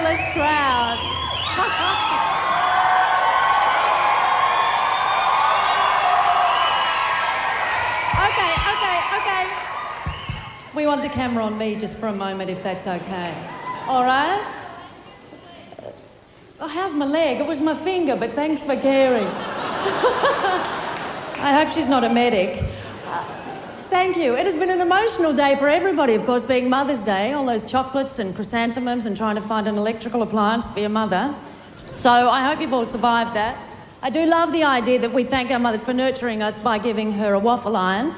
fabulous crowd. Okay. We want the camera on me just for a moment, if that's okay. All right? Oh, how's my leg? It was my finger, but thanks for caring. I hope she's not a medic. Thank you. It has been an emotional day for everybody, of course, being Mother's Day, all those chocolates and chrysanthemums and trying to find an electrical appliance for your mother. So I hope you've all survived that. I do love the idea that we thank our mothers for nurturing us by giving her a waffle iron.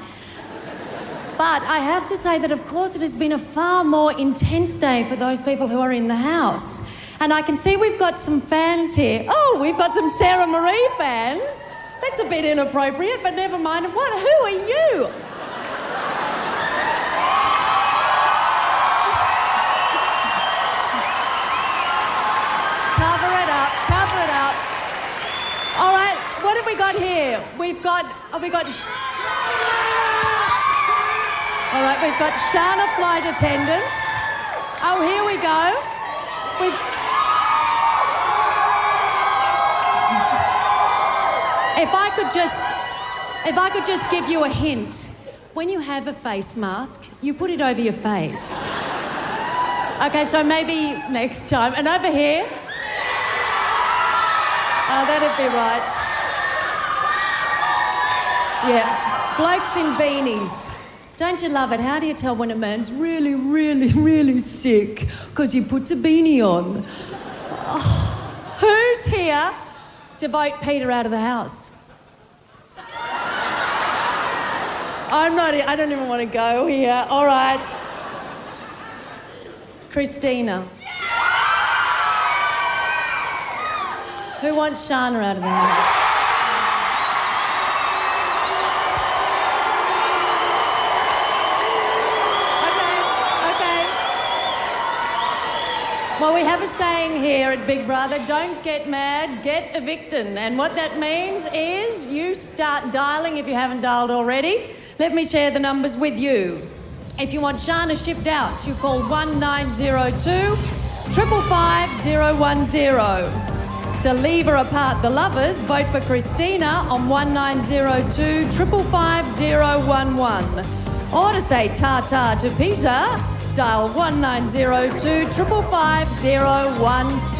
But I have to say that, of course, it has been a far more intense day for those people who are in the house. And I can see we've got some fans here. Oh, we've got some Sarah Marie fans. That's a bit inappropriate, but never mind. Who are you? Cover it up. All right, what have we got here? We've got Shana flight attendants. Oh, here we go. If I could just give you a hint. When you have a face mask, you put it over your face. Okay, so maybe next time. And over here. Oh, that'd be right. Yeah. Blokes in beanies. Don't you love it? How do you tell when a man's really, really, really sick? Because he puts a beanie on. Oh. Who's here to vote Peter out of the house? I don't even want to go here. All right. Christina. Who wants Shana out of the house? Okay. Well, we have a saying here at Big Brother, don't get mad, get evicted. And what that means is you start dialing if you haven't dialed already. Let me share the numbers with you. If you want Shana shipped out, you call 1902 555 010. To leave her apart the lovers, vote for Christina on 1902 555 011. Or to say ta-ta to Peter, dial 1902 555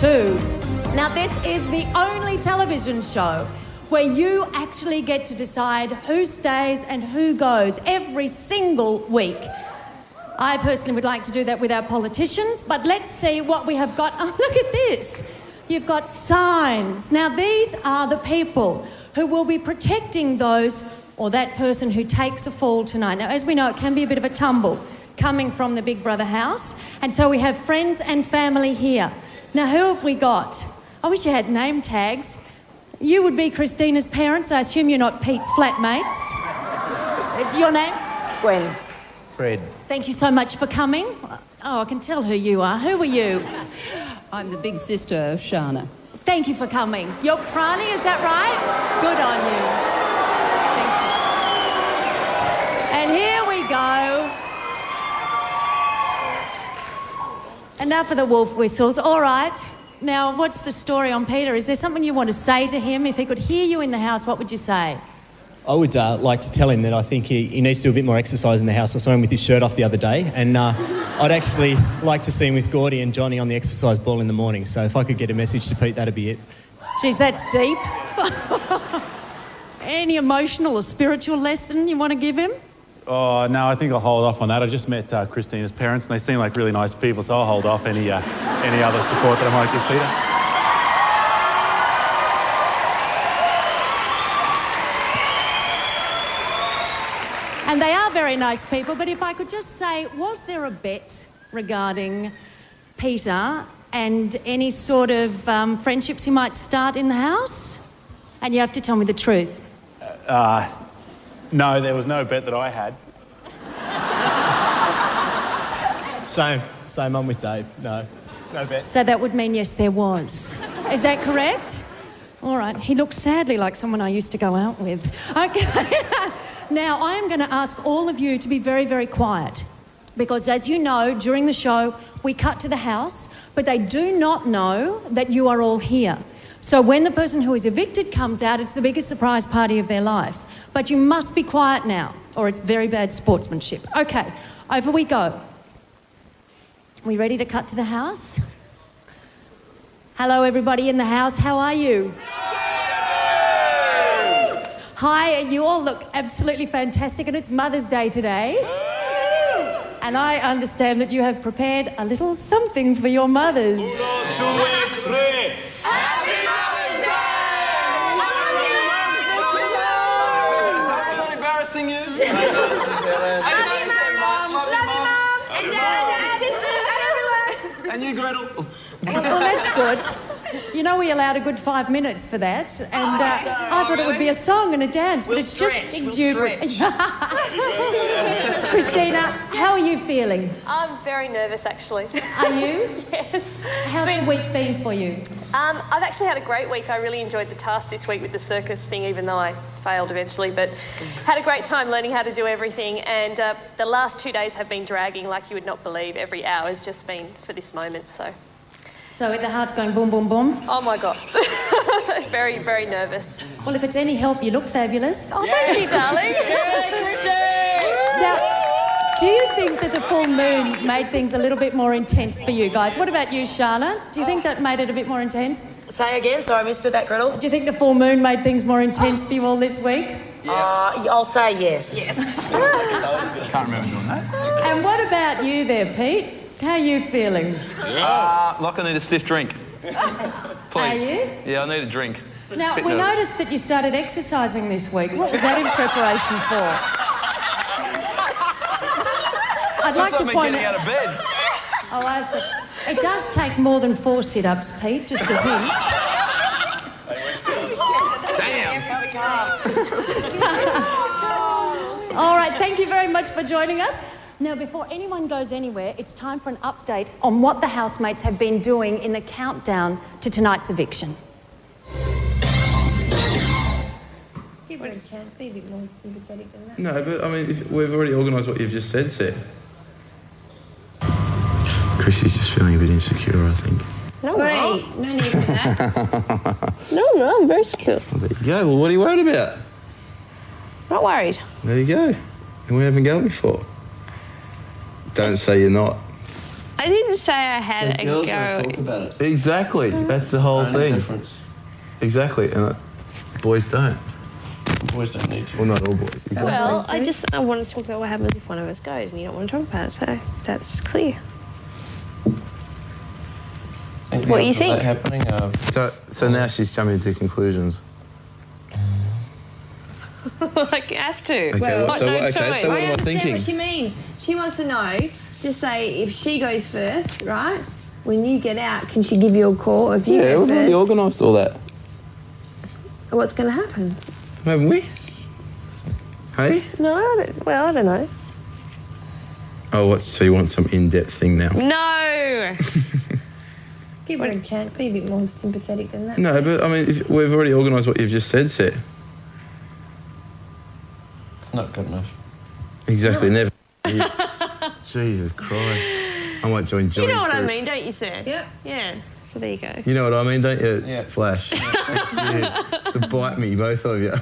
012. Now, this is the only television show where you actually get to decide who stays and who goes every single week. I personally would like to do that with our politicians, but let's see what we have got. Oh, look at this. You've got signs. Now, these are the people who will be protecting those or that person who takes a fall tonight. Now, as we know, it can be a bit of a tumble coming from the Big Brother house, and so we have friends and family here. Now, who have we got? I wish you had name tags. You would be Christina's parents. I assume you're not Pete's flatmates. Your name? Gwen. Fred. Thank you so much for coming. Oh, I can tell who you are. Who are you? I'm the big sister of Shana. Thank you for coming. You're Prani, is that right? Good on you. Thank you. And here we go. Enough of the wolf whistles. All right. Now, what's the story on Peter? Is there something you want to say to him? If he could hear you in the house, what would you say? I would like to tell him that I think he needs to do a bit more exercise in the house. I saw him with his shirt off the other day, and I'd actually like to see him with Gordy and Johnny on the exercise ball in the morning. So if I could get a message to Pete, that'd be it. Geez, that's deep. Any emotional or spiritual lesson you want to give him? Oh, no, I think I'll hold off on that. I just met Christina's parents, and they seem like really nice people, so I'll hold off any other support that I might give Peter. And they are very nice people, but if I could just say, was there a bet regarding Peter and any sort of friendships he might start in the house? And you have to tell me the truth. No, there was no bet that I had. Same on with Dave. No bet. So that would mean yes, there was. Is that correct? All right. He looks sadly like someone I used to go out with. Okay. Now, I am going to ask all of you to be very, very quiet Because as you know, during the show, we cut to the house, but they do not know that you are all here. So when the person who is evicted comes out, it's the biggest surprise party of their life. But you must be quiet now, or it's very bad sportsmanship. Okay, over we go. We ready to cut to the house? Hello, everybody in the house. How are you? Hi, you all look absolutely fantastic, and it's Mother's Day today. And I understand that you have prepared a little something for your mothers. 1, 2, 3. Happy Mother's Day! I'm not embarrassing you. Happy Mum! Love you, Mum! And Dad, and everyone! And you, Gretel. Well, that's good. You know, we allowed a good 5 minutes for that, and I thought it would be a song and a dance, but it's just exuberant. Christina, how are you feeling? I'm very nervous, actually. Are you? Yes. How's the week been for you? I've actually had a great week. I really enjoyed the task this week with the circus thing, even though I failed eventually, but had a great time learning how to do everything, and the last 2 days have been dragging like you would not believe. Every hour has just been for this moment, so... So the heart's going boom, boom, boom? Oh, my God. Very, very nervous. Well, if it's any help, you look fabulous. Oh, thank you, darling. Now, do you think that the full moon made things a little bit more intense for you guys? What about you, Charlotte? Do you think that made it a bit more intense? Say again, sorry, I missed it, that Gretel. Do you think the full moon made things more intense for you all this week? I'll say yes. Can't remember doing that. And what about you there, Pete? How are you feeling? Like I need a stiff drink. Please. Are you? Yeah, I need a drink. Now, Bit we nervous. noticed that you started exercising this week. What was that in preparation for? I'd like to me point getting out of bed. Oh, I see. It does take more than 4 sit-ups, Pete, just a hint. Damn. All right, thank you very much for joining us. Now, before anyone goes anywhere, it's time for an update on what the housemates have been doing in the countdown to tonight's eviction. Give her a chance, be a bit more sympathetic than that. No, but I mean, if we've already organised what you've just said, Seth. Chrissy's just feeling a bit insecure, I think. No, wait, no need for that. No, I'm very secure. Well, there you go. Well, what are you worried about? Not worried. There you go. And we haven't gone before. Don't say you're not. I didn't say I had a girls go. want to talk about it. Exactly. That's the whole Only thing. difference. Exactly. And boys don't. Boys don't need to. Well, not all boys. Well, I want to talk about what happens if one of us goes, and you don't want to talk about it, so that's clear. Anything What do you else of think? that happening? So now she's jumping to conclusions. I have to. Okay, Well, so no what am choice. I I understand thinking? what she means. She wants to know, just say, if she goes first, right? When you get out, can she give you a call? Or if you Yeah, go we've already first, organised all that, what's going to happen? haven't we? Hey? No, I don't know. Oh, what? So you want some in-depth thing now? No! Give her a chance, be a bit more sympathetic than that. No, but I mean, if we've already organised what you've just said, Seth. It's not good enough. Exactly, never. Jesus Christ. I might join You Johnny's know what I group. mean, don't you, sir? Yep. Yeah, so there you go. You know what I mean, don't you? Yeah. Flash. Yeah. So bite me, both of you.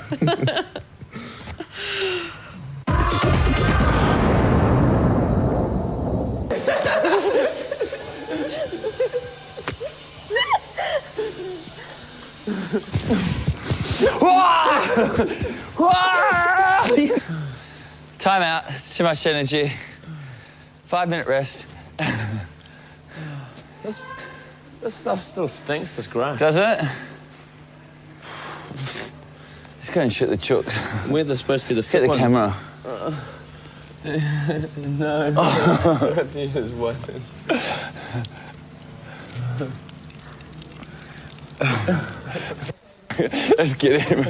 Time out. It's too much energy. 5-minute rest. This stuff still stinks, this grass. Does it? Let's go and shoot the chooks. We're supposed to be the Get fit the ones. camera. No. Jesus, what is... Let's get him.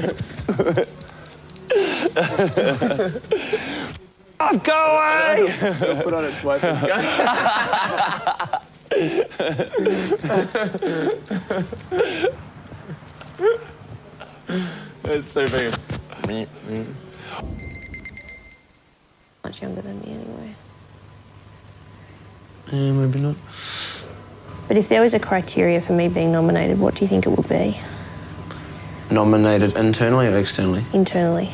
Oh, go away! It'll put on its weight. It's so big. Much younger than me, anyway. Yeah, maybe not. But if there was a criteria for me being nominated, what do you think it would be? Nominated internally or externally? Internally.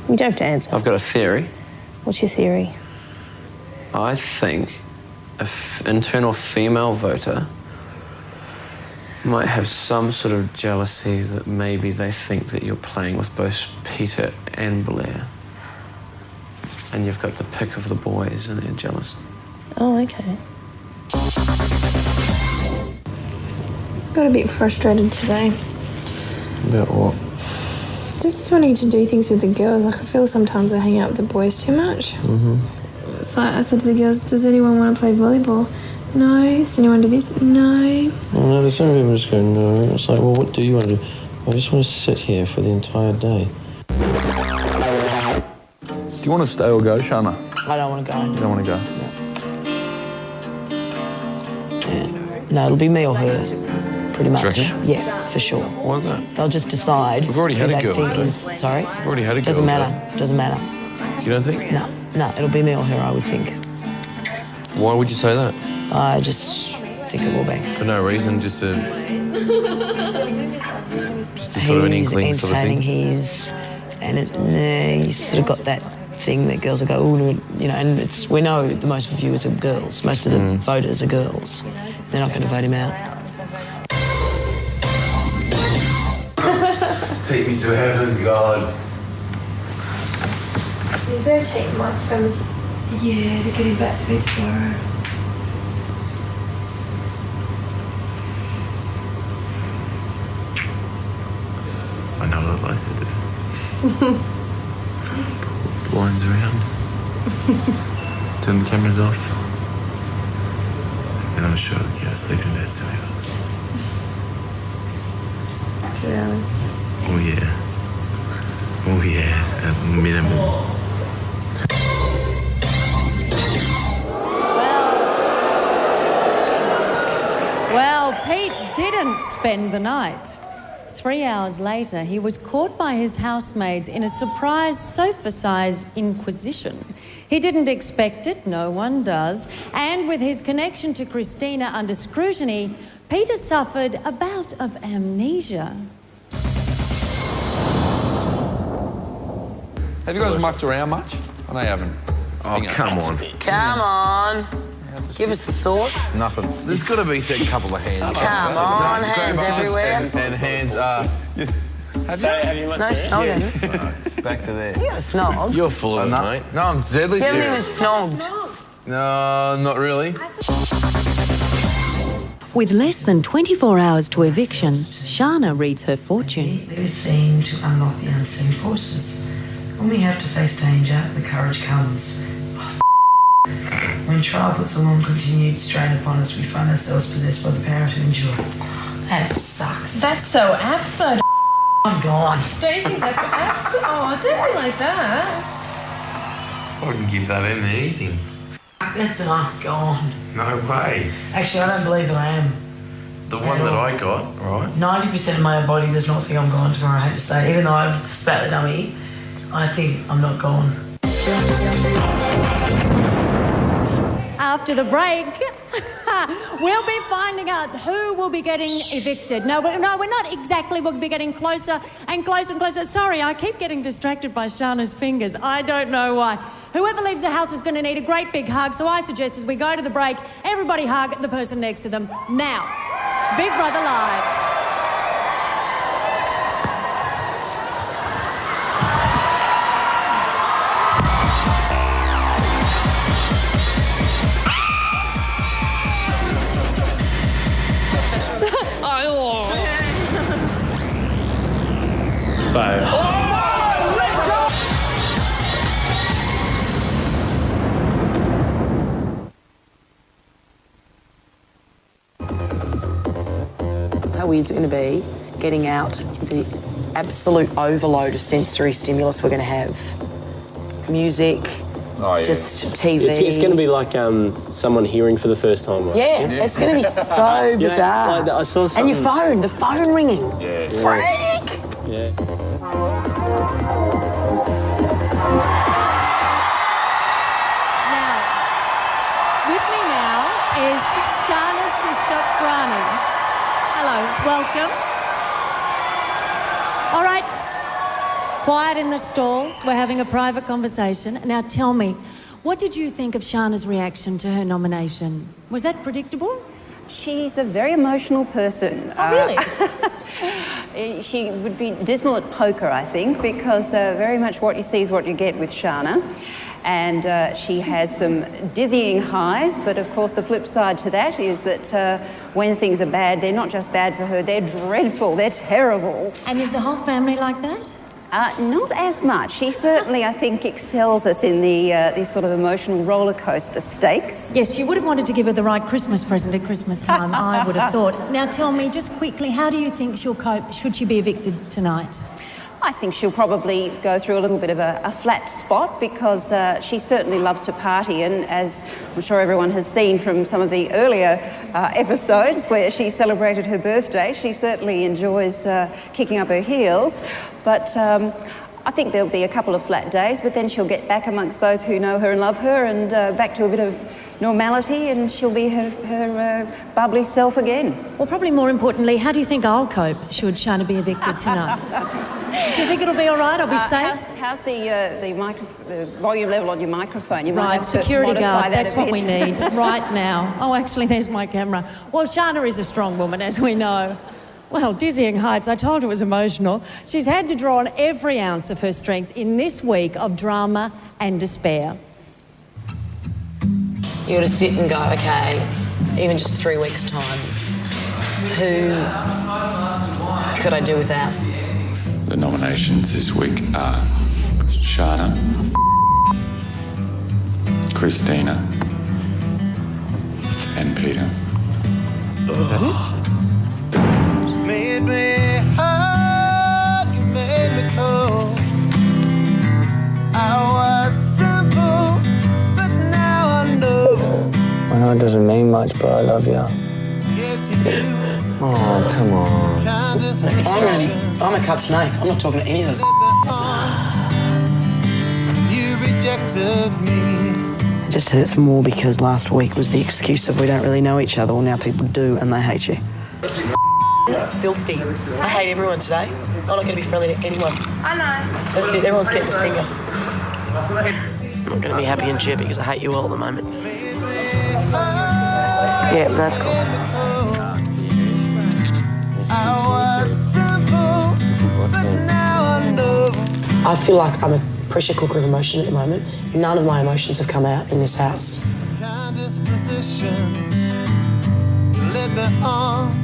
You don't have to answer. I've got a theory. What's your theory? I think an internal female voter might have some sort of jealousy that maybe they think that you're playing with both Peter and Blair. And you've got the pick of the boys and they're jealous. Oh, okay. Got a bit frustrated today. About what? Just wanting to do things with the girls. Like, I feel sometimes I hang out with the boys too much. Mm-hmm. So I said to the girls, does anyone want to play volleyball? No. Does anyone do this? No. Well, no, there's some people just go, no. It's like, well, what do you want to do? I just want to sit here for the entire day. Do you want to stay or go, Shana? I don't want to go. You don't want to go? No, it'll be me or her, pretty much. Do you reckon? Yeah, for sure. Why is that? They'll just decide. We've already had who a they girl, think though. is- Sorry? We've already had a girl. Doesn't matter. Doesn't matter. You don't think? No, it'll be me or her, I would think. Why would you say that? I just think it will be. For no reason, just a sort of an inkling He's sort of entertaining, thing. he's sort of got that thing that girls will go, oh, you know, and it's, we know the most viewers are girls. Most of the voters are girls. They're not going to vote him out. Take me to heaven, God. You better take my phone with you. Yeah, they're getting back to me tomorrow. I know what I'd like to do. Put the lines around. Turn the cameras off. And I'm sure I'll get to sleep in bed 2 hours. 2 hours. Oh yeah. Oh yeah, at minimum. Well, Pete didn't spend the night. 3 hours later, he was caught by his housemaids in a surprise sofa-sized inquisition. He didn't expect it, no one does, and with his connection to Christina under scrutiny, Peter suffered a bout of amnesia. Have you guys mucked around much? I know you haven't. Oh, come on. Come on. Give us the sauce. Nothing. There's got to be a couple of hands. Come on, hands everywhere. And hands are... Have you No snogging. Back to there. You got a snog. You're full of it, mate. No, I'm deadly You haven't even serious. snogged. No, not really. With less than 24 hours to eviction, Shana reads her fortune. There is seen to unlock the unseen forces. When we have to face danger, the courage comes. When trial puts a long continued strain upon us, we find ourselves possessed by the power to endure. That sucks. That's so apt, though. I'm gone. Don't you think that's apt? Oh, don't be like that. I wouldn't give that in anything. That's I'm gone. No way. Actually, I don't believe that I am. The one that I got, right? 90% of my body does not think I'm gone tomorrow, I hate to say. Even though I've spat the dummy, I think I'm not gone. After the break, we'll be finding out who will be getting evicted. No, we're not exactly. We'll be getting closer and closer and closer. Sorry, I keep getting distracted by Shana's fingers. I don't know why. Whoever leaves the house is going to need a great big hug, so I suggest as we go to the break, everybody hug the person next to them. Now, Big Brother Live. How weird's it going to be getting out the absolute overload of sensory stimulus we're going to have? Music, just TV. It's going to be like someone hearing for the first time, right? Yeah, it's going to be so bizarre. Like I saw and your phone, the phone ringing. Yeah. Freak! Yeah. Now, Quiet in the stalls. We're having a private conversation. Now tell me, what did you think of Shana's reaction to her nomination? Was that predictable? She's a very emotional person. Oh, really? She would be dismal at poker, I think, because very much what you see is what you get with Shana. And she has some dizzying highs, but of course the flip side to that is that when things are bad, they're not just bad for her, they're dreadful, they're terrible. And is the whole family like that? Not as much. She certainly, I think, excels us in these sort of emotional roller coaster stakes. Yes, you would have wanted to give her the right Christmas present at Christmas time, I would have thought. Now tell me, just quickly, how do you think she'll cope should she be evicted tonight? I think she'll probably go through a little bit of a flat spot because she certainly loves to party, and as I'm sure everyone has seen from some of the earlier episodes where she celebrated her birthday, she certainly enjoys kicking up her heels. But I think there'll be a couple of flat days, but then she'll get back amongst those who know her and love her and back to a bit of normality, and she'll be her bubbly self again. Well, probably more importantly, how do you think I'll cope should Shana be evicted tonight? Do you think it'll be all right? I'll be safe? How's the volume level on your microphone? You might have to security modify guard, that that's a what bit. we need right now. Oh, actually, there's my camera. Well, Shana is a strong woman, as we know. Well, dizzying heights, I told her it was emotional. She's had to draw on every ounce of her strength in this week of drama and despair. You got to sit and go, okay, even just 3 weeks' time, who could I do without? The nominations this week are Shana, Christina, and Peter. Is that it? Made me hard, you made me cold. I was simple, but now I know. I know it doesn't mean much, but I love you. Oh, come on. I'm a cut snake. I'm not talking to any of those. You rejected me. It just hurts more because last week was the excuse of we don't really know each other. Well, now people do, and they hate you. Filthy. I hate everyone today. I'm not going to be friendly to anyone. I know. That's it. Everyone's getting the finger. I'm not going to be happy and cheery because I hate you all at the moment. Yeah, that's cool. I was simple, but now I know. I feel like I'm a pressure cooker of emotion at the moment. None of my emotions have come out in this house. Kind disposition, you led me on.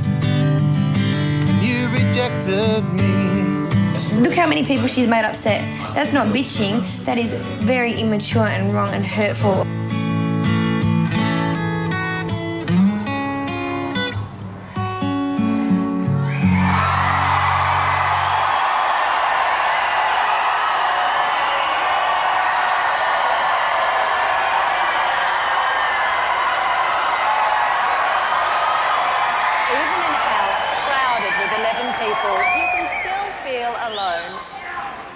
You rejected me. Look how many people she's made upset. That's not bitching. That is very immature and wrong and hurtful.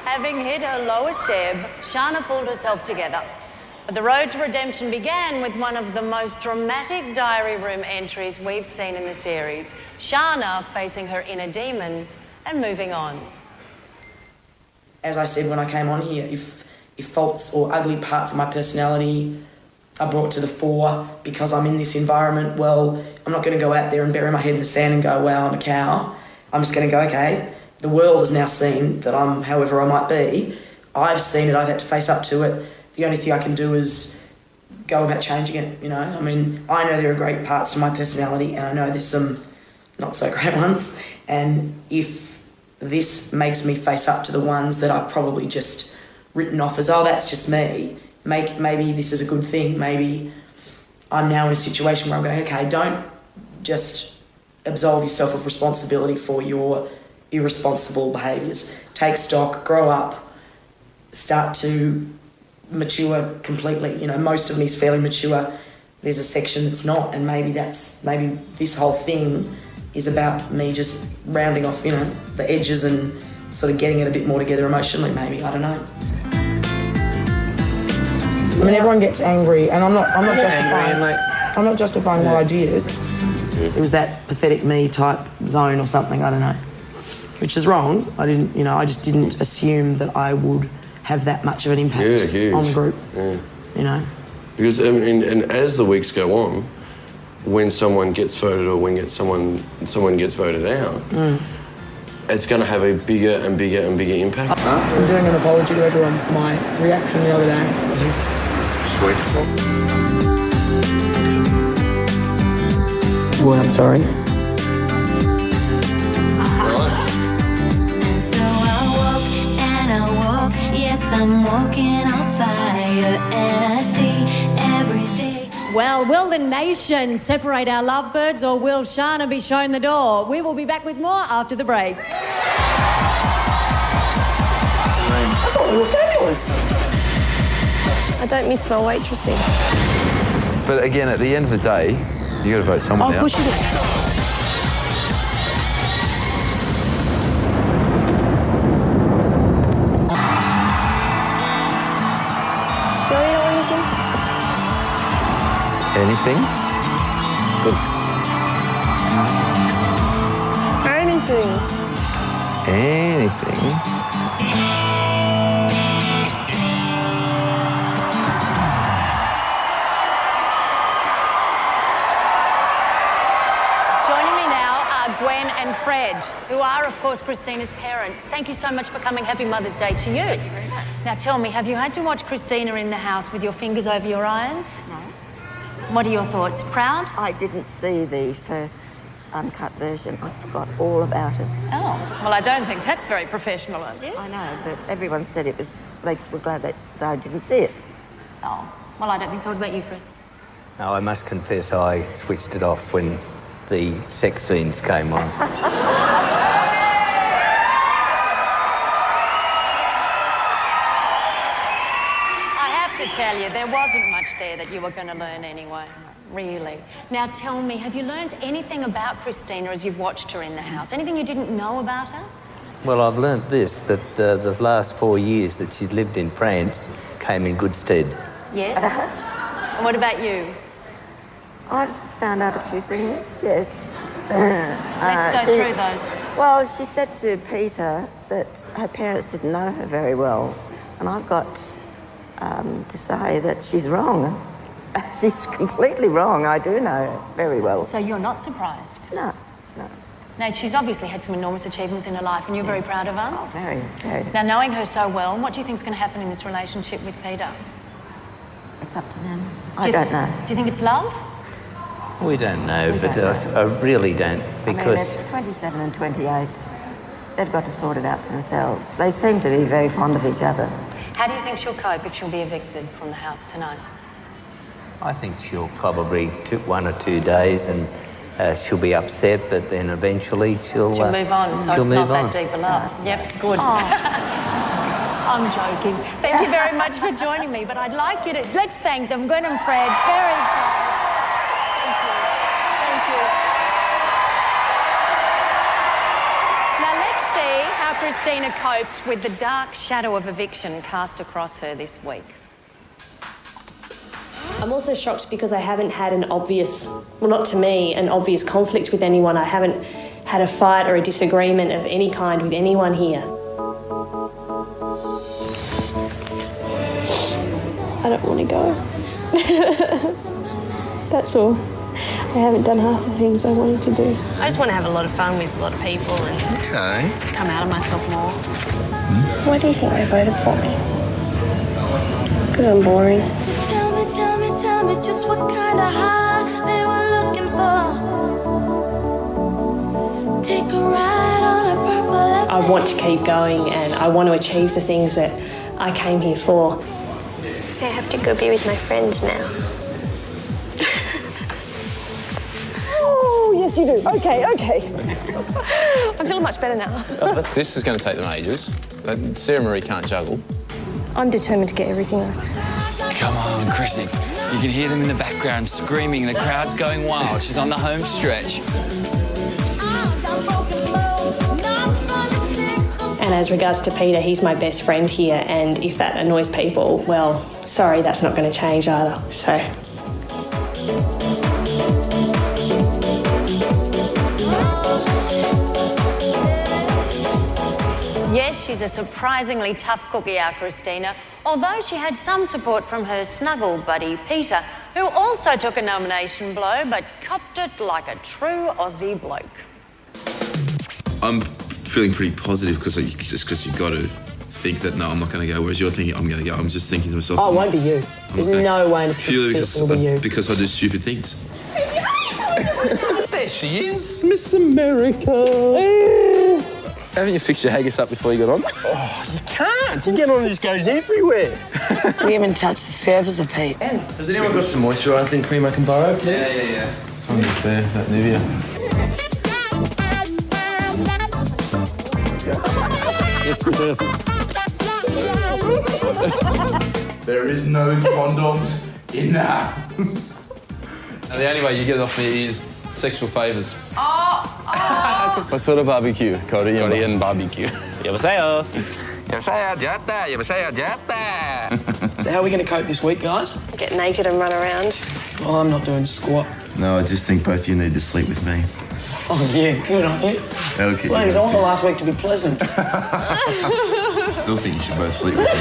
Having hit her lowest ebb, Shana pulled herself together. But the road to redemption began with one of the most dramatic diary room entries we've seen in the series. Shana facing her inner demons and moving on. As I said when I came on here, if faults or ugly parts of my personality are brought to the fore because I'm in this environment, well, I'm not going to go out there and bury my head in the sand and go, wow, I'm a cow. I'm just going to go, okay, the world has now seen that I'm however I might be. I've seen it, I've had to face up to it. The only thing I can do is go about changing it, you know. I mean, I know there are great parts to my personality and I know there's some not so great ones. And if this makes me face up to the ones that I've probably just written off as, oh, that's just me, maybe this is a good thing. Maybe I'm now in a situation where I'm going, okay, don't just absolve yourself of responsibility for your irresponsible behaviours. Take stock, grow up, start to mature completely. You know, most of me is fairly mature. There's a section that's not, and maybe this whole thing is about me just rounding off, you know, the edges and sort of getting it a bit more together emotionally, maybe. I don't know. I mean, everyone gets angry, and I'm not justifying what I did. It was that pathetic me type zone or something, I don't know. which is wrong. I just didn't assume that I would have that much of an impact on the group. Yeah. Because and as the weeks go on, when someone gets voted or when someone gets voted out, it's going to have a bigger and bigger and bigger impact. I'm doing an apology to everyone for my reaction the other day. Sweet. Well, I'm sorry. So I walk, yes, I'm walking on fire, and I see every day. Well, will the nation separate our lovebirds, or will Shana be shown the door? We will be back with more after the break. I thought we were fabulous. I don't miss my waitressing. But again, at the end of the day, you got to vote someone out. Of course you do. Anything? Good. Anything? Joining me now are Gwen and Fred, who are, of course, Christina's parents. Thank you so much for coming. Happy Mother's Day to you. Thank you very much. Now tell me, have you had to watch Christina in the house with your fingers over your eyes? No. What are your thoughts? Proud? I didn't see the first uncut version. I forgot all about it. Oh, well, I don't think that's very professional of you. I know, but everyone said it was, they were glad that I didn't see it. Oh, well, I don't think so. What about you, Fred? No, I must confess I switched it off when the sex scenes came on. To tell you, there wasn't much there that you were going to learn anyway, really. Now tell me, have you learned anything about Christina as you've watched her in the house? Anything you didn't know about her? Well, I've learnt this, that the last 4 years that she's lived in France came in good stead. Yes. And what about you? I've found out a few things, yes. Let's go through those. Well, she said to Peter that her parents didn't know her very well, and I've got to say that she's wrong. She's completely wrong. I do know her very well. So you're not surprised? No, no. Now, she's obviously had some enormous achievements in her life, and you're very proud of her? Oh, very, very. Now, knowing her so well, what do you think's going to happen in this relationship with Peter? It's up to them. I don't know. Do you think it's love? We don't know, I really don't, because... I mean, at 27 and 28, they've got to sort it out for themselves. They seem to be very fond of each other. How do you think she'll cope if she'll be evicted from the house tonight? I think she'll probably took 1 or 2 days and she'll be upset, but then eventually she'll move on, so it's not that deep a love. Yep, good. I'm joking. Thank you very much for joining me, but I'd like you to... Let's thank them, Gwen and Fred. Very kind. Thank you. Thank you. Now let's see how Christina coped with the dark shadow of eviction cast across her this week. I'm also shocked because I haven't had an obvious, well, not to me, an obvious conflict with anyone. I haven't had a fight or a disagreement of any kind with anyone here. I don't want to go. That's all. I haven't done half the things I wanted to do. I just want to have a lot of fun with a lot of people and come out of myself more. Why do you think they voted for me? Because I'm boring. Tell me just what kind of high they were looking for. Take a ride on a purple. I want to keep going and I want to achieve the things that I came here for. I have to go be with my friends now. Oh, yes, you do. Okay. I'm feeling much better now. This is going to take them ages. Sarah Marie can't juggle. I'm determined to get everything off. Come on, Chrissy. You can hear them in the background screaming. The crowd's going wild. She's on the home stretch. And as regards to Peter, he's my best friend here, and if that annoys people, well, sorry, that's not going to change either, so... she's a surprisingly tough cookie, our Christina, although she had some support from her snuggle buddy, Peter, who also took a nomination blow but copped it like a true Aussie bloke. I'm feeling pretty positive because you've got to think that, no, I'm not going to go, whereas you're thinking I'm going to go. I'm just thinking to myself... Oh, it won't be you. There's no way in a purely it'll be you. because I do stupid things. There she is. Miss America. Haven't you fixed your haggis up before you got on? Oh, you can't. You get on and it just goes everywhere. We haven't touched the surface of Pete. Has anyone got some moisturising cream I can borrow? Yeah. Someone's there, that Nivea. There is no condoms in the house. And the only way you get it off me is sexual favours. What sort of barbecue? Korean barbecue. 여보세요. 여보세요, 좋다. 여보세요, 좋다. So how are we going to cope this week, guys? Get naked and run around. Well, I'm not doing squat. No, I just think both of you need to sleep with me. Oh, yeah, good on you. That'll keep Please, you I want the last week to be pleasant. I still think you should both sleep with me.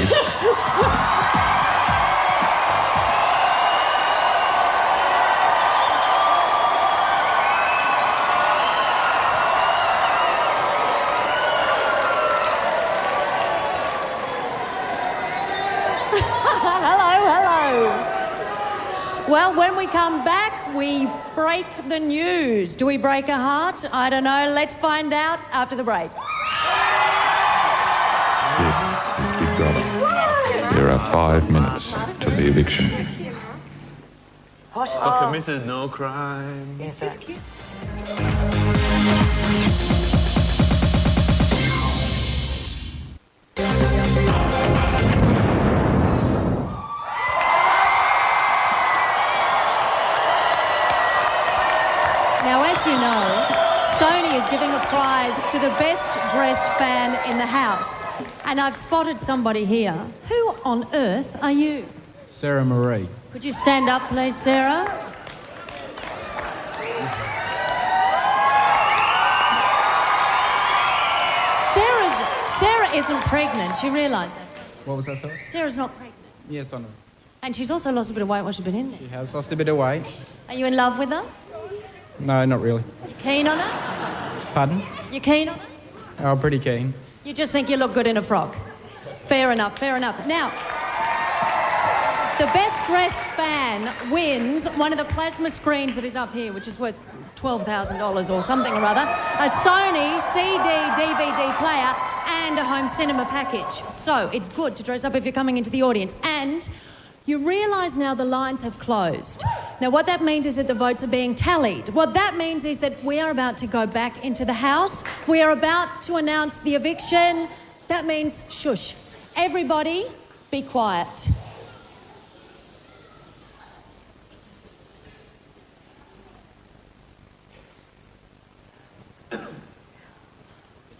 Well, when we come back, we break the news. Do we break a heart? I don't know. Let's find out after the break. This is Big Brother. There are 5 minutes to the eviction. I committed no crime. Yes, sir. Now, as you know, Sony is giving a prize to the best dressed fan in the house. And I've spotted somebody here. Who on earth are you? Sarah Marie. Could you stand up, please, Sarah? Sarah isn't pregnant. You realise that? What was that, sorry? Sarah's not pregnant. Yes, I know. And she's also lost a bit of weight while she's been in there. She has lost a bit of weight. Are you in love with her? No, not really. You keen on her? Pardon? You keen on her? Oh, pretty keen. You just think you look good in a frock. Fair enough, fair enough. Now, the best dressed fan wins one of the plasma screens that is up here, which is worth $12,000 or something or other, a Sony CD DVD player and a home cinema package. So it's good to dress up if you're coming into the audience. And you realise now the lines have closed. Now what that means is that the votes are being tallied. What that means is that we are about to go back into the house. We are about to announce the eviction. That means shush. Everybody be quiet.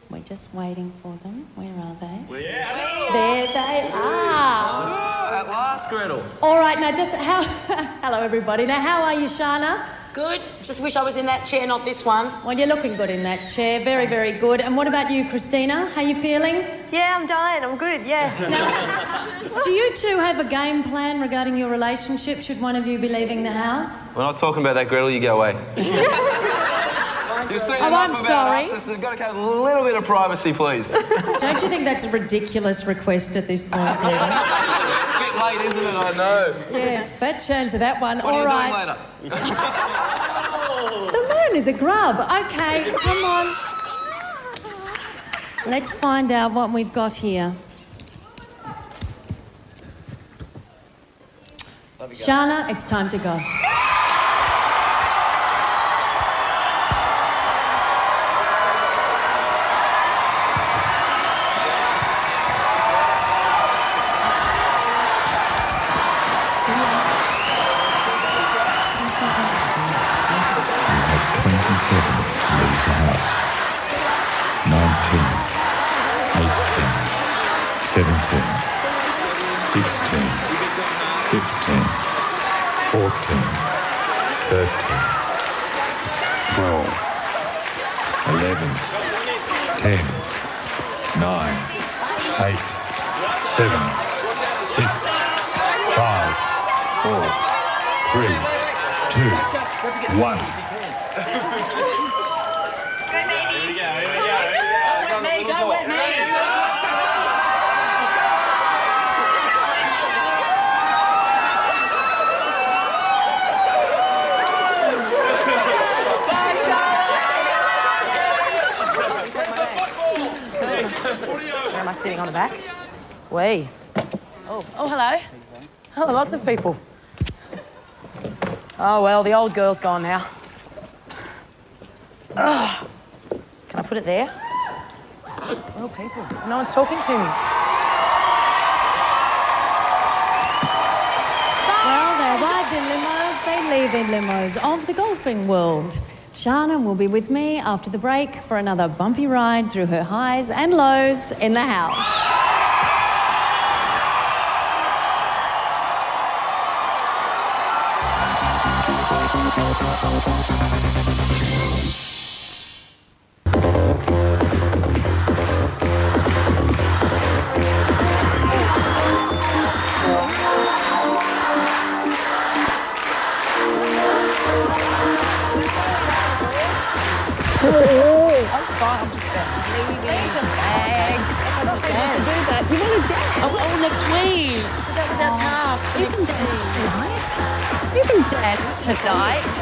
We're just waiting for them. Where are they? There they are. At last, Gretel. All right, now just how... Hello, everybody. Now, how are you, Shana? Good. Just wish I was in that chair, not this one. Well, you're looking good in that chair. Very, very good. And what about you, Christina? How you feeling? Yeah, I'm dying. I'm good, yeah. Now, do you two have a game plan regarding your relationship should one of you be leaving the house? We're not talking about that, Gretel. You go away. You've seen enough I'm about sorry. us. There's got to have a little bit of privacy, please. Don't you think that's a ridiculous request at this point, Peter? A bit late, isn't it? I know. Yeah, fat chance of that one. What All are right. you doing later? The moon is a grub. Okay, come on. Let's find out what we've got here. Shana, it's time to go. Seconds to leave the house. 19, 18, 17, 16, 15, 14, 13, 12, 11, 10, 9, 8, 7, 6, 5, 4, 3, 2, 1. Don't wet me. Where am I sitting, on the back? Wee. Oh, hello. Oh, lots of people. Oh, well, the old girl's gone now. Ugh. Can I put it there? Well, people. No one's talking to me. Well, they arrived in limos, they leave in limos of the golfing world. Shana will be with me after the break for another bumpy ride through her highs and lows in the house. I'm fine, I'm just saying. Leave the bag. I'm not able to do that. You want to dance? Oh, next week. Because that was our task. You can dance tonight. You can dance tonight.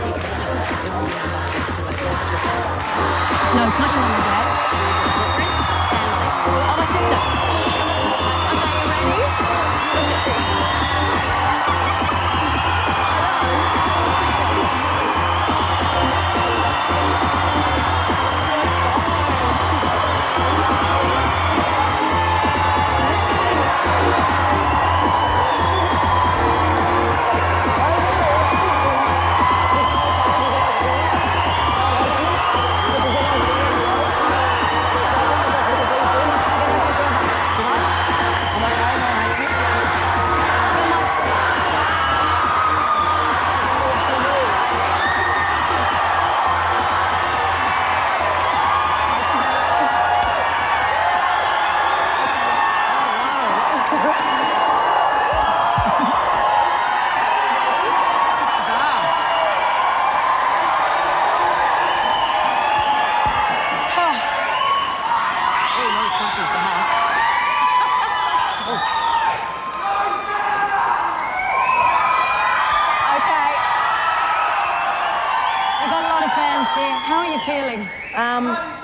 No, it's not your mum and dad. Oh, my sister. Okay, you ready? Look at this.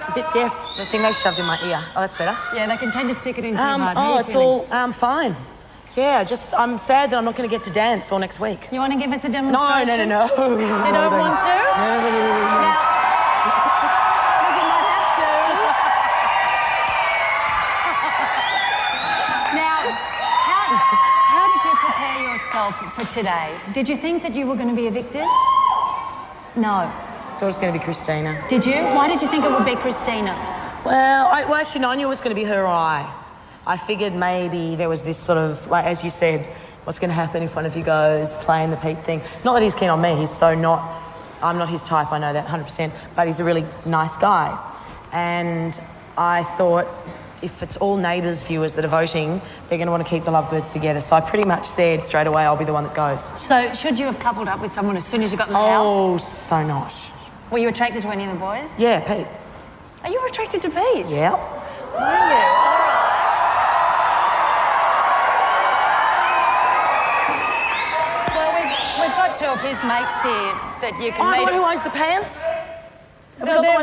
A bit deaf, the thing they shoved in my ear. Oh, that's better. Yeah, they can tend to stick it in too hard. How are you it's feeling? all fine. Yeah, just I'm sad that I'm not going to get to dance all next week. You want to give us a demonstration? No. They don't want to? No. Now, look, you might have to. Now, how did you prepare yourself for today? Did you think that you were going to be evicted? No. Thought it was going to be Christina. Did you? Why did you think it would be Christina? Well, actually, I knew it was going to be her or I figured maybe there was this sort of, like, as you said, what's going to happen if one of you goes playing the Pete thing. Not that he's keen on me, he's so not, I'm not his type, I know that 100%, but he's a really nice guy. And I thought, if it's all Neighbours viewers that are voting, they're going to want to keep the lovebirds together. So I pretty much said straight away, I'll be the one that goes. So should you have coupled up with someone as soon as you got in the house? Oh, so not. Were you attracted to any of the boys? Yeah, Pete. Are you attracted to Pete? Yeah. Are you? All right. Well, we've got two of his mates here that you can meet. The one who owns the pants? No, they're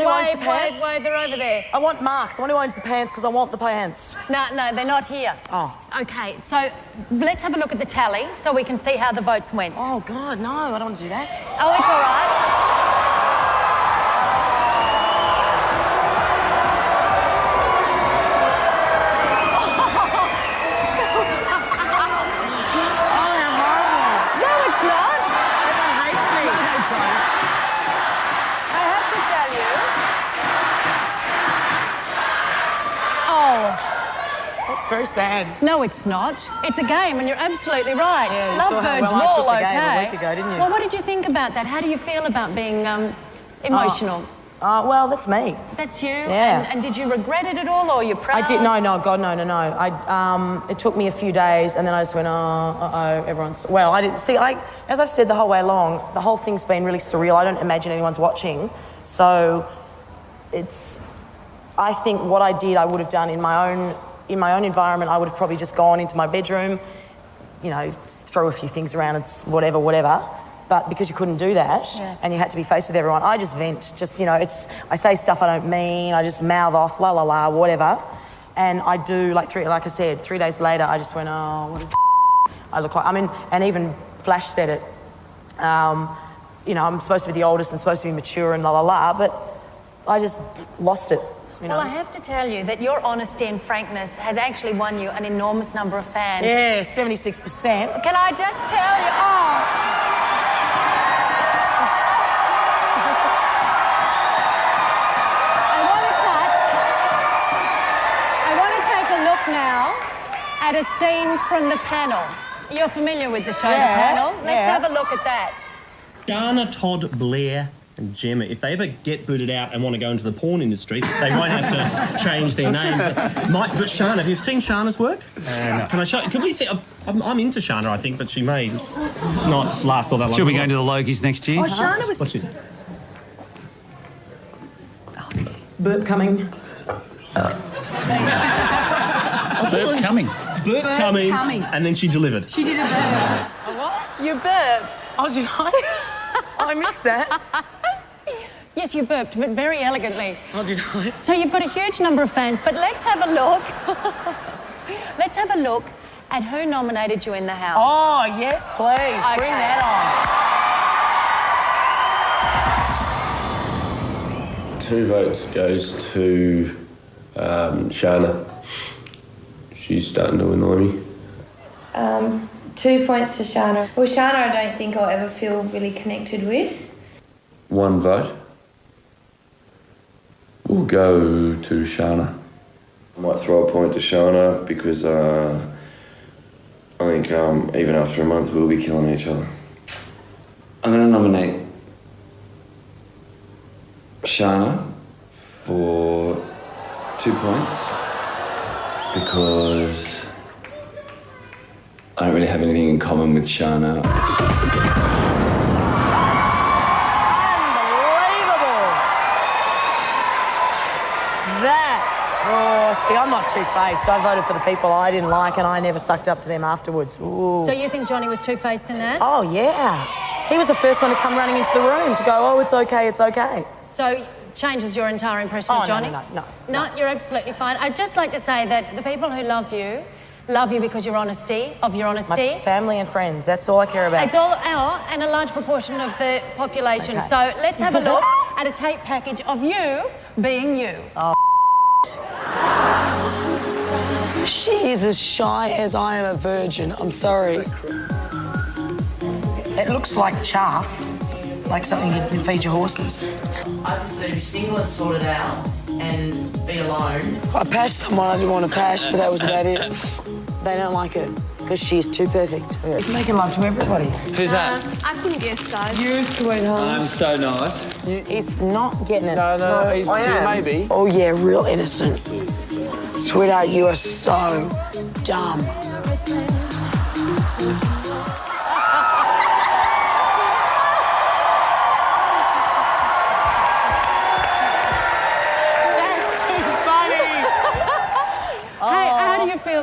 they're over there. I want Mark, the one who owns the pants, because I want the pants. No, they're not here. Oh. Okay, so let's have a look at the tally so we can see how the votes went. Oh, God, no, I don't want to do that. Oh, it's all right. Very sad. No, it's not. It's a game, and you're absolutely right. Yeah, you Lovebirds saw how well I took all the game okay. a week ago, didn't you? Well, what did you think about that? How do you feel about being emotional? Well, that's me. That's you? Yeah. And did you regret it at all, or you're proud? I did. No, God, no. It took me a few days, and then I just went, everyone's... Well, I didn't... See, as I've said the whole way along, the whole thing's been really surreal. I don't imagine anyone's watching. So it's... I think what I did, I would have done in my own environment. I would have probably just gone into my bedroom, you know, throw a few things around, it's whatever. But because you couldn't do that, and you had to be faced with everyone, I just vent. Just, you know, I say stuff I don't mean. I just mouth off, la la la, whatever. And I do, like I said, 3 days later, I just went, oh, what a I look like. I mean, and even Flash said it. You know, I'm supposed to be the oldest and supposed to be mature and la la la, but I just lost it. You know? Well, I have to tell you that your honesty and frankness has actually won you an enormous number of fans. Yeah, 76%. Can I just tell you? Oh. Now, at a scene from The Panel. You're familiar with the show, The Panel? Let's have a look at that. Dana, Todd, Blair and Gemma, if they ever get booted out and want to go into the porn industry, they won't have to change their names. But Shana, have you seen Shana's work? No. Can I show? Can we see? I'm into Shana, I think, but she may not last all that long. She'll be going to the Logies next year. Oh, Shana was... What's this? Burp coming. Burp coming. Burp coming. And then she delivered. She did a burp. What? You burped. Oh, did I? I missed that. Yes, you burped, but very elegantly. Oh, did I? So you've got a huge number of fans, but let's have a look. Let's have a look at who nominated you in the house. Oh, yes, please. Okay. Bring that on. 2 votes goes to Shana. She's starting to annoy me. 2 points to Shana. Well, Shana I don't think I'll ever feel really connected with. 1 vote will go to Shana. I might throw a point to Shana because I think even after a month we'll be killing each other. I'm going to nominate Shana for 2 points because I don't really have anything in common with Shana. See, I'm not two-faced. I voted for the people I didn't like and I never sucked up to them afterwards. Ooh. So you think Johnny was two-faced in that? Oh, yeah. He was the first one to come running into the room to go, oh, it's okay, it's okay. So changes your entire impression of Johnny? No, you're absolutely fine. I'd just like to say that the people who love you because of your honesty. My family and friends, that's all I care about. It's all and a large proportion of the population. Okay. So let's have a look at a tape package of you being you. Oh, she is as shy as I am a virgin. I'm sorry. It looks like chaff, like something you can feed your horses. I prefer to be single and sorted out and be alone. I pashed someone I didn't want to pash, but that was about it. They don't like it because she's too perfect. She's making love to everybody. Who's that? I couldn't guess, guys. You, sweetheart. I'm so nice. He's not getting it. No, he's maybe. Oh, yeah, real innocent. Sweetheart, you are so dumb.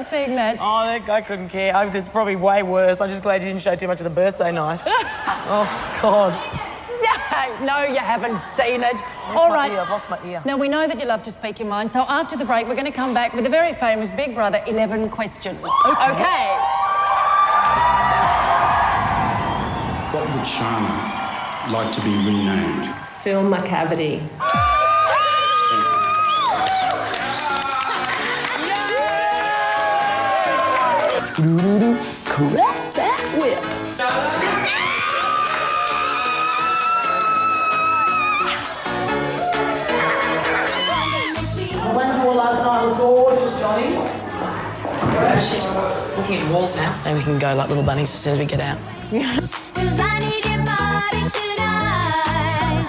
Seeing that? Oh, that guy couldn't care. There's probably way worse. I'm just glad you didn't show too much of the birthday night. Oh, God. No, you haven't seen it. All right. I've lost my ear. Now, we know that you love to speak your mind, so after the break, we're going to come back with a very famous Big Brother 11 questions. Okay. What would Shana like to be renamed? Fill my cavity. Correct that whip. I went to war last night with gorgeous Johnny. Shit. Looking at walls now. Maybe we can go like little bunnies as soon as we get out. Cause I need your body tonight.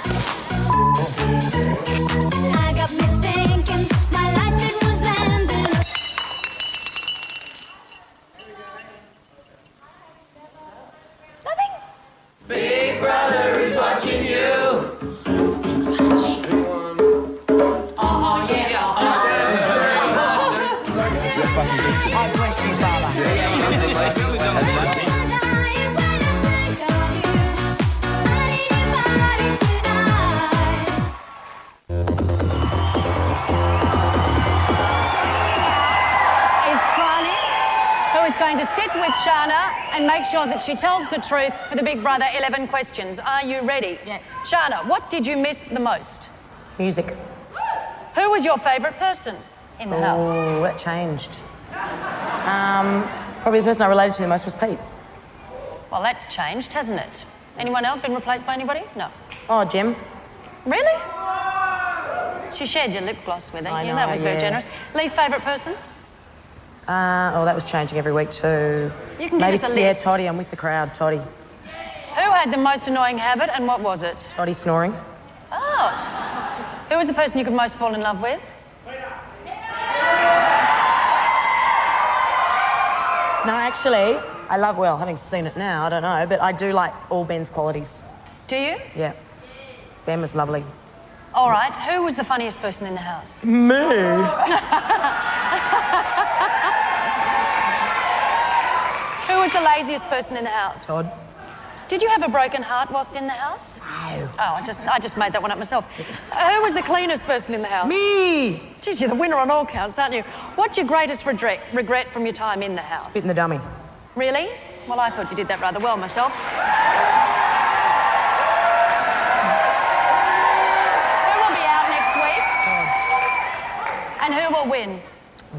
now is going to sit with Shana and make sure that she tells the truth for the Big Brother 11 questions. Are you ready? Yes. Shana, what did you miss the most? Music. Who was your favourite person in the house? Oh, that changed. Probably the person I related to the most was Pete. Well, that's changed, hasn't it? Anyone else been replaced by anybody? No. Oh, Jim. Really? She shared your lip gloss with her. I know, That was very yeah. generous. Least favourite person? Oh, that was changing every week too. You can give Maybe us a yeah, list. Toddy. I'm with the crowd. Toddy. Who had the most annoying habit and what was it? Toddy snoring. Oh. Who was the person you could most fall in love with? No, actually, I love Will. Having seen it now, I don't know, but I do like all Ben's qualities. Do you? Yeah. Ben was lovely. All right. Who was the funniest person in the house? Me. Who was the laziest person in the house? Todd. Did you have a broken heart whilst in the house? No. Oh, I just made that one up myself. Who was the cleanest person in the house? Me. Geez, you're the winner on all counts, aren't you? What's your greatest regret from your time in the house? Spit in the dummy. Really? Well, I thought you did that rather well myself. Who will be out next week? And who will win?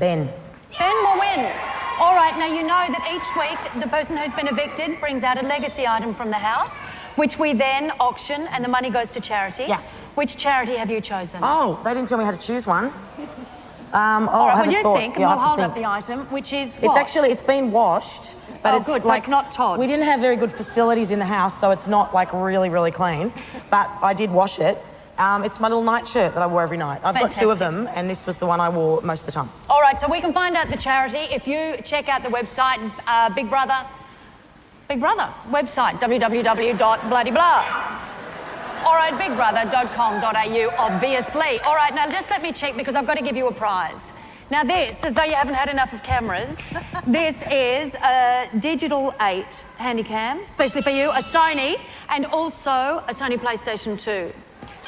Ben. Ben will win. All right, now you know that each week the person who's been evicted brings out a legacy item from the house, which we then auction and the money goes to charity. Yes. Which charity have you chosen? Oh, they didn't tell me how to choose one. All right, I well, haven't you thought. think, and Yeah, I we'll have to hold up think. the item, which is It's what? actually, it's been washed, but Oh, it's good, so like, it's not Todd's. We didn't have very good facilities in the house, so it's not like really, really clean. But I did wash it. It's my little nightshirt that I wore every night. I've got two of them, and this was the one I wore most of the time. All right, so we can find out the charity if you check out the website, Big Brother website, www.bloodyblah. All right, bigbrother.com.au, obviously. All right, now just let me check because I've got to give you a prize. Now this, as though you haven't had enough of cameras, this is a Digital 8 Handycam, especially for you, a Sony, and also a Sony PlayStation 2.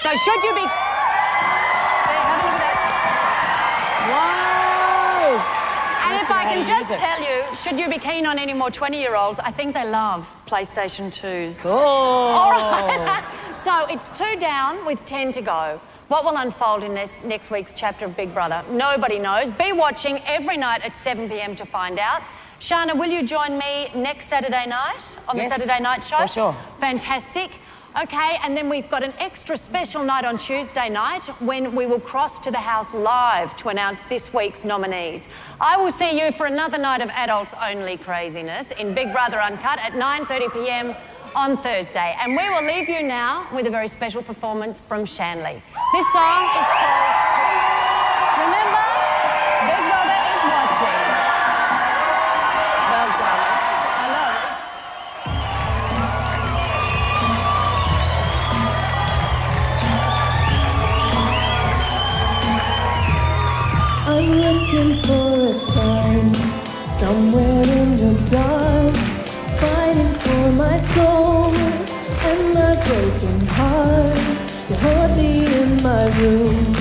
So should you be... There, have a look at that. Whoa! And if I can just tell you, should you be keen on any more 20-year-olds, I think they love PlayStation 2s. Cool. All right. So it's 2 down with 10 to go. What will unfold in next week's chapter of Big Brother? Nobody knows. Be watching every night at 7 p.m. to find out. Shana, will you join me next Saturday night on the Saturday Night Show? For sure. Fantastic. Okay, and then we've got an extra special night on Tuesday night when we will cross to the house live to announce this week's nominees. I will see you for another night of adults-only craziness in Big Brother Uncut at 9:30 p.m. on Thursday. And we will leave you now with a very special performance from Shanley. This song is called Sleep. Remember, Big Brother is watching. Well done. I know. I'm looking for a sign somewhere in the dark, fighting for my soul and my broken heart. You haunt me in my room,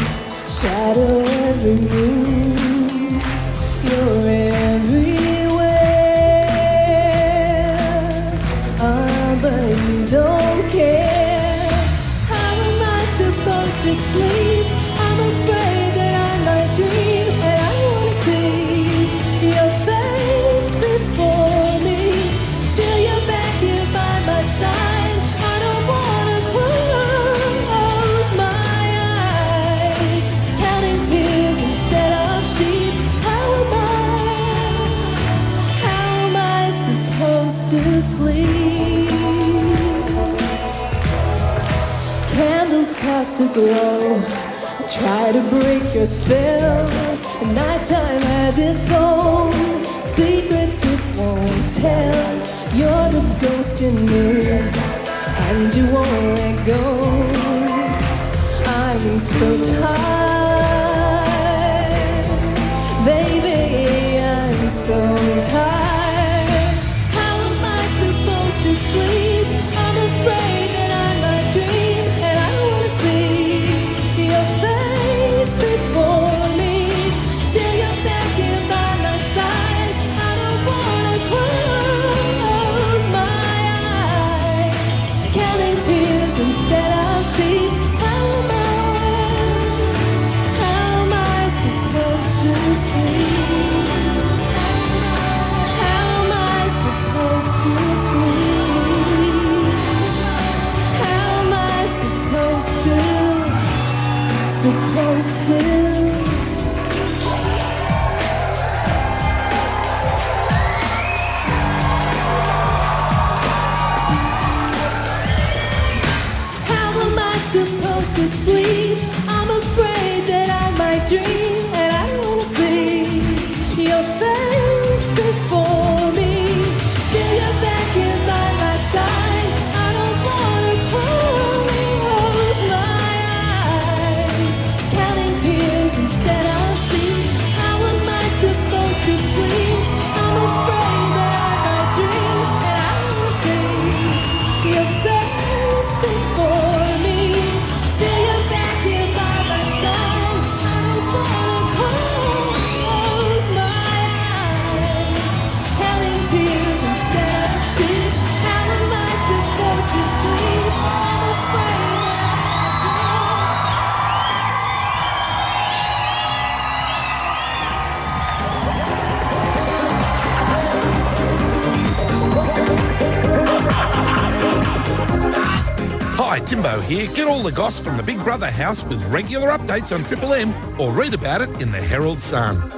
shadow every move. You're everywhere, but you don't care. How am I supposed to sleep? I'm afraid that I might dream, and I wanna see your face before me till you're back here by my side. I don't wanna close my eyes, counting tears instead of sheep. How am I supposed to sleep? Candles cast a glow, try to break your spell. And nighttime has its own secrets it won't tell. You're the ghost in me, and you won't let go. I'm so tired, baby, I'm so tired. How am I supposed to sleep? I'm afraid that I might dream, and I wanna see your face before me till you're back here by my side. I don't want tears instead. Shit, how am I supposed to sleep? I'm afraid Hi, Timbo here. Get all the goss from the Big Brother house with regular updates on Triple M or read about it in the Herald Sun.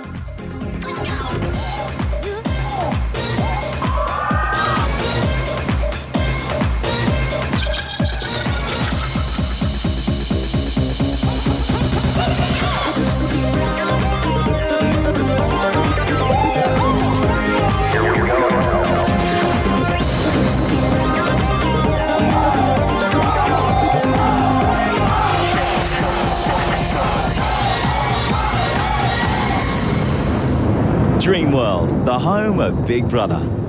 Dream World, the home of Big Brother.